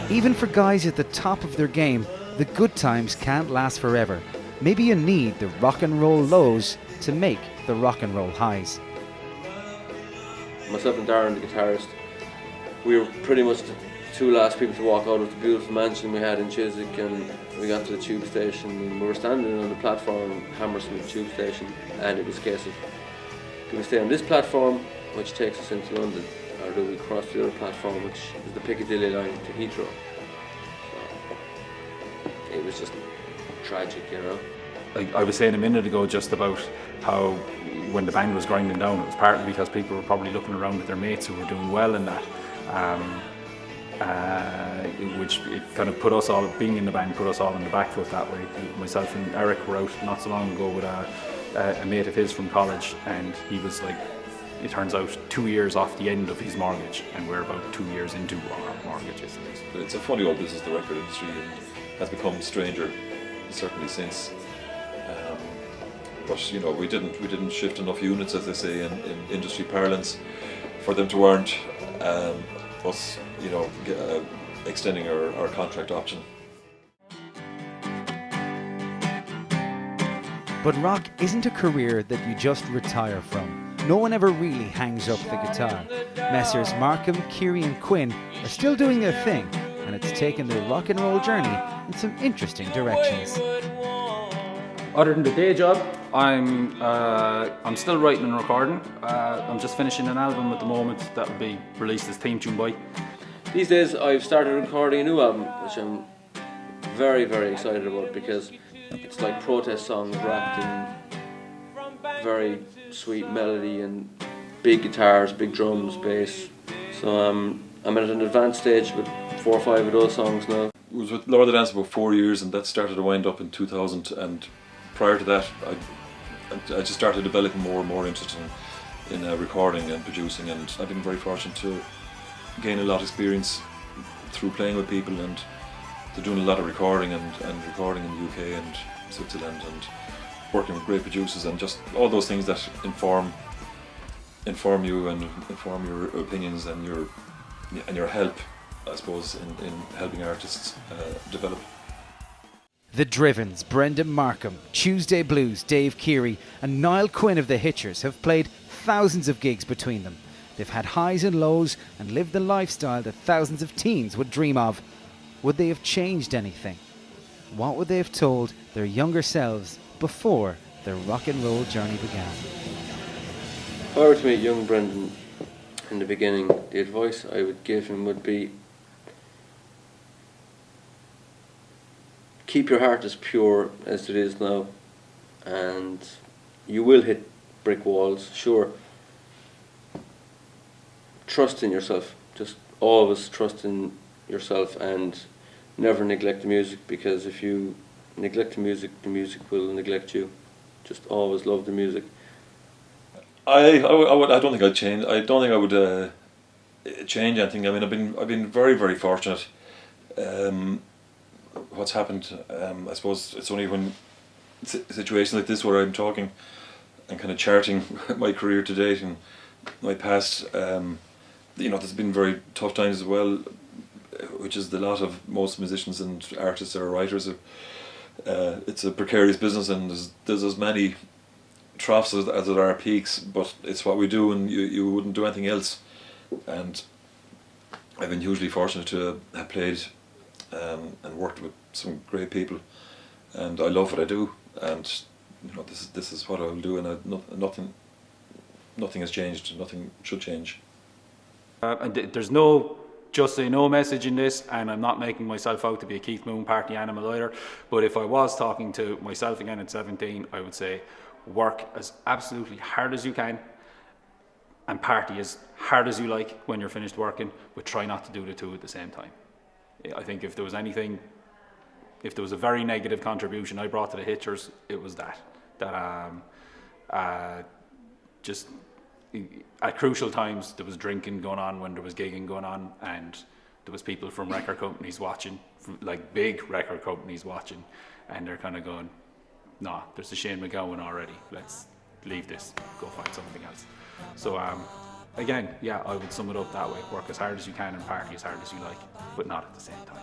Even for guys at the top of their game, the good times can't last forever. Maybe you need the rock and roll lows to make the rock and roll highs. Myself and Darren, the guitarist, we were pretty much the two last people to walk out of the beautiful mansion we had in Chiswick, and we got to the tube station and we were standing on the platform, Hammersmith tube station, and it was a case of, do we stay on this platform, which takes us into London, or do we cross the other platform, which is the Piccadilly line to Heathrow? So it was just tragic, you know. Like I was saying a minute ago just about how when the band was grinding down, it was partly because people were probably looking around at their mates who were doing well in that, which it kind of put us all, being in the band, put us all on the back foot that way. Myself and Eric were out not so long ago with a mate of his from college, and he was like, it turns out 2 years off the end of his mortgage, and we're about 2 years into our mortgages. It's a funny old business, the record industry, and has become stranger certainly since. But you know, we didn't shift enough units, as they say in industry parlance, for them to warrant us, you know, extending our contract option. But rock isn't a career that you just retire from. No one ever really hangs up the guitar. Messrs Markham, Keary and Quinn are still doing their thing, and it's taken their rock and roll journey in some interesting directions. Other than the day job, I'm still writing and recording. I'm just finishing an album at the moment that will be released as Theme Tune Boy. These days I've started recording a new album, which I'm very, very excited about, because it's like protest songs wrapped in very sweet melody and big guitars, big drums, bass. So I'm at an advanced stage with 4 or 5 of those songs now. I was with Lord of the Dance about 4 years, and that started to wind up in 2000, and prior to that I just started developing more and more interest in recording and producing, and I've been very fortunate to gain a lot of experience through playing with people and to doing a lot of recording and recording in the UK and Switzerland and working with great producers, and just all those things that inform you and inform your opinions and your help, I suppose, in helping artists develop. The Drivens, Brendan Markham, Tuesday Blues, Dave Keary and Niall Quinn of the Hitchers have played thousands of gigs between them. They've had highs and lows and lived the lifestyle that thousands of teens would dream of. Would they have changed anything? What would they have told their younger selves before their rock and roll journey began? If I were to meet young Brendan in the beginning, the advice I would give him would be, keep your heart as pure as it is now, and you will hit brick walls, sure. Trust in yourself, just always trust in yourself, and never neglect the music, because if you neglect the music will neglect you. Just always love the music. I don't think I'd change. I don't think I would change anything. I mean, I've been very, very fortunate. What's happened, I suppose it's only when situations like this where I'm talking and kind of charting my career to date and my past. You know, there's been very tough times as well, which is the lot of most musicians and artists or writers. It's a precarious business, and there's as many troughs as there are peaks, but it's what we do, and you wouldn't do anything else. And I've been hugely fortunate to have played and worked with some great people, and I love what I do, and you know, this is what I will do, and nothing has changed, nothing should change. And there's no just say no message in this, and I'm not making myself out to be a Keith Moon party animal either, but if I was talking to myself again at 17, I would say work as absolutely hard as you can and party as hard as you like when you're finished working, but try not to do the two at the same time. I think if there was a very negative contribution I brought to the Hitchers, it was that just at crucial times there was drinking going on when there was gigging going on, and there was people from record companies watching, like big record companies watching, and they're kind of going, nah, there's a Shane MacGowan already, let's leave this, go find something else. So again, yeah, I would sum it up that way. Work as hard as you can and party as hard as you like, but not at the same time.